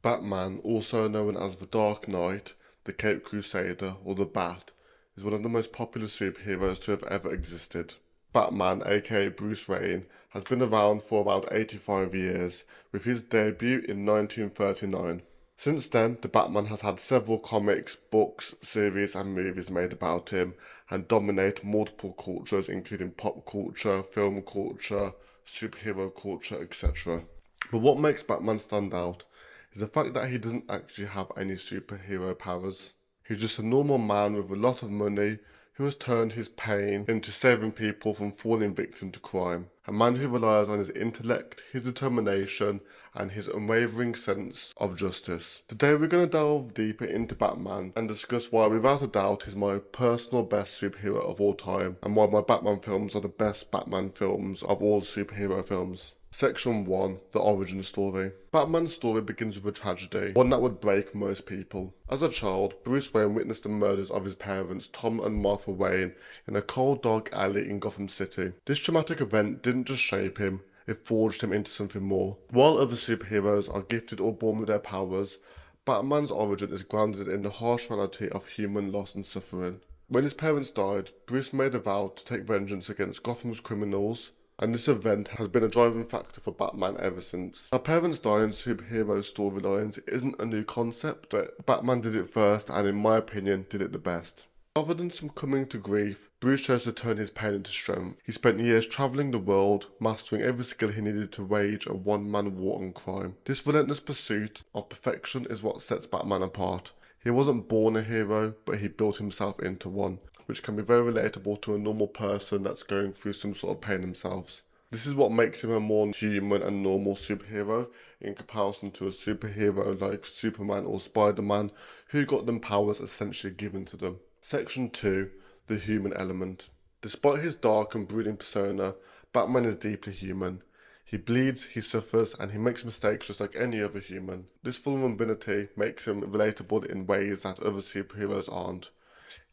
Batman, also known as the Dark Knight, the Cape Crusader, or the Bat, is one of the most popular superheroes to have ever existed. Batman, aka Bruce Wayne, has been around for around 85 years, with his debut in 1939. Since then, the Batman has had several comics, books, series and movies made about him, and dominate multiple cultures including pop culture, film culture, superhero culture, etc. But what makes Batman stand out is the fact that he doesn't actually have any superhero powers. He's just a normal man with a lot of money who has turned his pain into saving people from falling victim to crime. A man who relies on his intellect, his determination, and his unwavering sense of justice. Today we're going to delve deeper into Batman and discuss why without a doubt he's my personal best superhero of all time, and why my Batman films are the best Batman films of all superhero films. Section 1. The Origin Story. Batman's story begins with a tragedy, one that would break most people. As a child, Bruce Wayne witnessed the murders of his parents, Tom and Martha Wayne, in a cold dark alley in Gotham City. This traumatic event didn't just shape him, it forged him into something more. While other superheroes are gifted or born with their powers, Batman's origin is grounded in the harsh reality of human loss and suffering. When his parents died, Bruce made a vow to take vengeance against Gotham's criminals, and this event has been a driving factor for Batman ever since. Our parents die in superhero storylines isn't a new concept, but Batman did it first and in my opinion did it the best. Rather than succumbing to grief, Bruce chose to turn his pain into strength. He spent years travelling the world, mastering every skill he needed to wage a one-man war on crime. This relentless pursuit of perfection is what sets Batman apart. He wasn't born a hero, but he built himself into one, which can be very relatable to a normal person that's going through some sort of pain themselves. This is what makes him a more human and normal superhero in comparison to a superhero like Superman or Spider-Man, who got them powers essentially given to them. Section 2. The Human Element. Despite his dark and brooding persona, Batman is deeply human. He bleeds, he suffers, and he makes mistakes just like any other human. This vulnerability makes him relatable in ways that other superheroes aren't.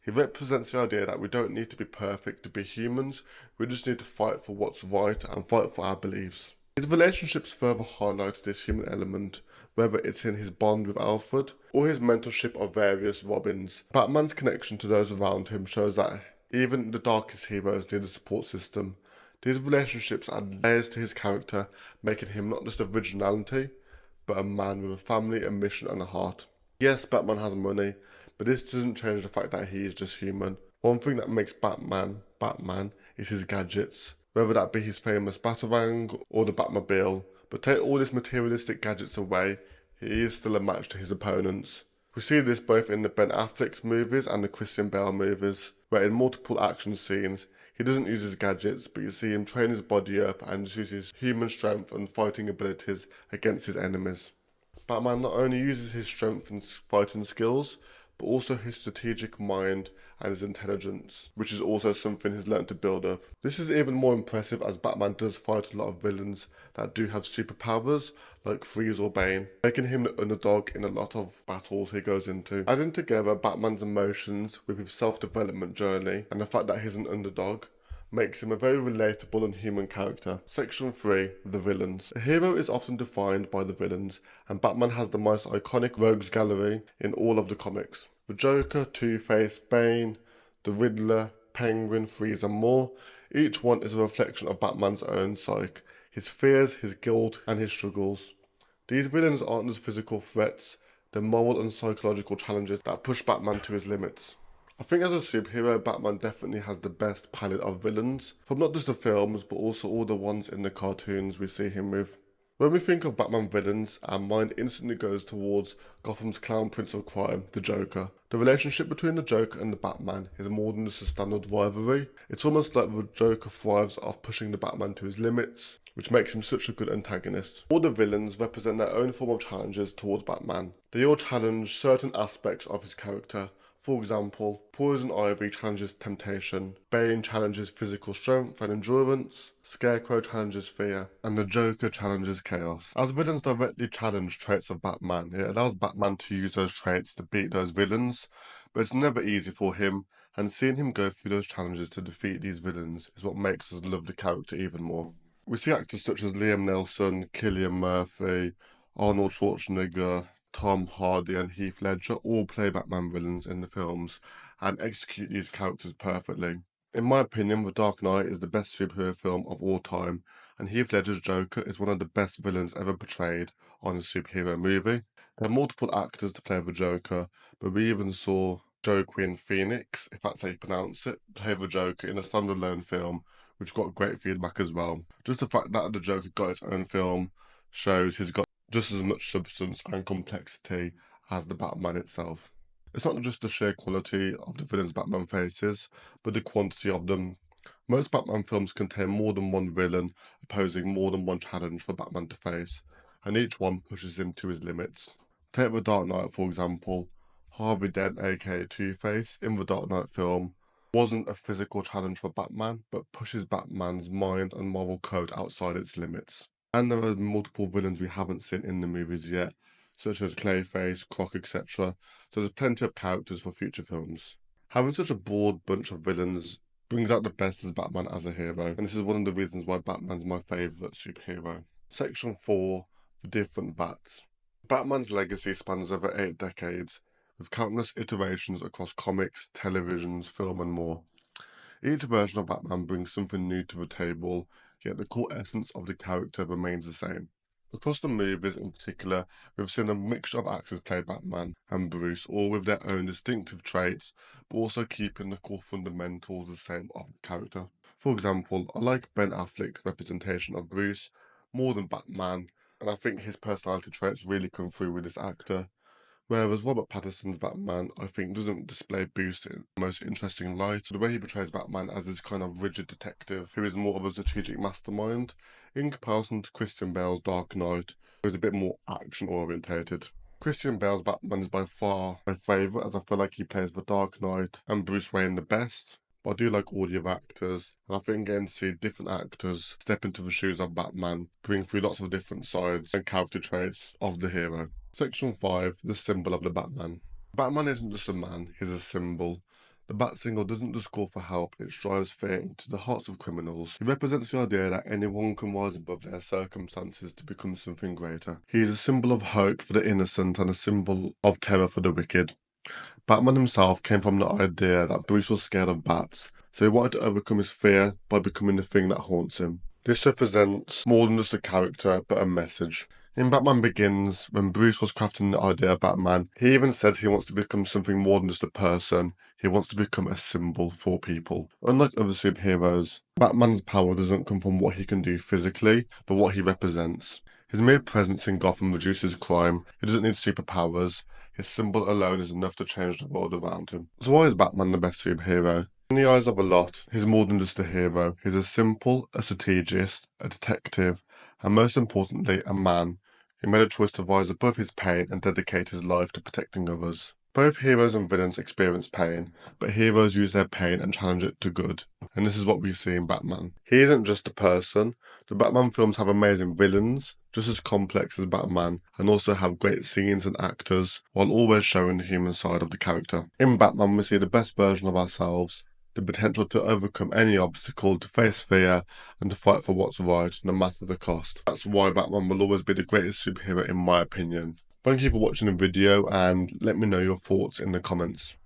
He represents the idea that we don't need to be perfect to be humans, we just need to fight for what's right and fight for our beliefs. His relationships further highlight this human element, whether it's in his bond with Alfred or his mentorship of various Robins. Batman's connection to those around him shows that even the darkest heroes need a support system. These relationships add layers to his character, making him not just originality, but a man with a family, a mission and a heart. Yes, Batman has money, but this doesn't change the fact that he is just human. One thing that makes Batman, Batman is his gadgets, whether that be his famous Batarang or the Batmobile. But take all his materialistic gadgets away, he is still a match to his opponents. We see this both in the Ben Affleck movies and the Christian Bale movies, where in multiple action scenes, he doesn't use his gadgets, but you see him train his body up and use his human strength and fighting abilities against his enemies. Batman not only uses his strength and fighting skills, but also his strategic mind and his intelligence, which is also something he's learned to build up. This is even more impressive as Batman does fight a lot of villains that do have superpowers, like Freeze or Bane, making him the underdog in a lot of battles he goes into. Adding together Batman's emotions with his self-development journey and the fact that he's an underdog, makes him a very relatable and human character. Section 3. The Villains. A hero is often defined by the villains, and Batman has the most iconic rogues gallery in all of the comics. The Joker, Two-Face, Bane, the Riddler, Penguin, Freeze and more, each one is a reflection of Batman's own psyche, his fears, his guilt and his struggles. These villains aren't just physical threats, they're moral and psychological challenges that push Batman to his limits. I think as a superhero, Batman definitely has the best palette of villains, from not just the films, but also all the ones in the cartoons we see him with. When we think of Batman villains, our mind instantly goes towards Gotham's clown prince of crime, the Joker. The relationship between the Joker and the Batman is more than just a standard rivalry. It's almost like the Joker thrives off pushing the Batman to his limits, which makes him such a good antagonist. All the villains represent their own form of challenges towards Batman. They all challenge certain aspects of his character. For example, Poison Ivy challenges temptation, Bane challenges physical strength and endurance, Scarecrow challenges fear, and the Joker challenges chaos. As villains directly challenge traits of Batman, it allows Batman to use those traits to beat those villains, but it's never easy for him, and seeing him go through those challenges to defeat these villains is what makes us love the character even more. We see actors such as Liam Neeson, Cillian Murphy, Arnold Schwarzenegger, Tom Hardy and Heath Ledger all play Batman villains in the films and execute these characters perfectly. In my opinion, The Dark Knight is the best superhero film of all time, and Heath Ledger's Joker is one of the best villains ever portrayed on a superhero movie. There are multiple actors to play the Joker, but we even saw Joaquin Phoenix, if that's how you pronounce it, play the Joker in a standalone film, which got great feedback as well. Just the fact that the Joker got its own film shows he's got just as much substance and complexity as the Batman itself. It's not just the sheer quality of the villains Batman faces, but the quantity of them. Most Batman films contain more than one villain, opposing more than one challenge for Batman to face, and each one pushes him to his limits. Take The Dark Knight, for example. Harvey Dent, aka Two-Face, in the Dark Knight film, wasn't a physical challenge for Batman, but pushes Batman's mind and moral code outside its limits. And there are multiple villains we haven't seen in the movies yet, such as Clayface, Croc, etc. So there's plenty of characters for future films. Having such a broad bunch of villains brings out the best as Batman as a hero, and this is one of the reasons why Batman's my favourite superhero. Section 4, The Different Bats. Batman's legacy spans over 8 decades, with countless iterations across comics, televisions, film and more. Each version of Batman brings something new to the table, yet the core essence of the character remains the same. Across the movies in particular, we've seen a mixture of actors play Batman and Bruce, all with their own distinctive traits, but also keeping the core fundamentals the same of the character. For example, I like Ben Affleck's representation of Bruce more than Batman, and I think his personality traits really come through with this actor. Whereas Robert Pattinson's Batman, I think, doesn't display Bruce in the most interesting light. The way he portrays Batman as this kind of rigid detective who is more of a strategic mastermind, in comparison to Christian Bale's Dark Knight, who is a bit more action-orientated. Christian Bale's Batman is by far my favourite, as I feel like he plays the Dark Knight and Bruce Wayne the best. But I do like all the other actors, and I think getting to see different actors step into the shoes of Batman, bring through lots of different sides and character traits of the hero. Section 5, the symbol of the Batman. Batman isn't just a man, he's a symbol. The bat signal doesn't just call for help, it drives fear into the hearts of criminals. He represents the idea that anyone can rise above their circumstances to become something greater. He is a symbol of hope for the innocent and a symbol of terror for the wicked. Batman himself came from the idea that Bruce was scared of bats, so he wanted to overcome his fear by becoming the thing that haunts him. This represents more than just a character, but a message. In Batman Begins, when Bruce was crafting the idea of Batman, he even says he wants to become something more than just a person. He wants to become a symbol for people. Unlike other superheroes, Batman's power doesn't come from what he can do physically, but what he represents. His mere presence in Gotham reduces crime. He doesn't need superpowers. His symbol alone is enough to change the world around him. So why is Batman the best superhero? In the eyes of a lot, he's more than just a hero. He's a simple, a strategist, a detective, and most importantly, a man. He made a choice to rise above his pain and dedicate his life to protecting others. Both heroes and villains experience pain, but heroes use their pain and challenge it to good. And this is what we see in Batman. He isn't just a person. The Batman films have amazing villains, just as complex as Batman, and also have great scenes and actors, while always showing the human side of the character. In Batman, we see the best version of ourselves, the potential to overcome any obstacle, to face fear, and to fight for what's right, no matter the cost. That's why Batman will always be the greatest superhero in my opinion. Thank you for watching the video, and let me know your thoughts in the comments.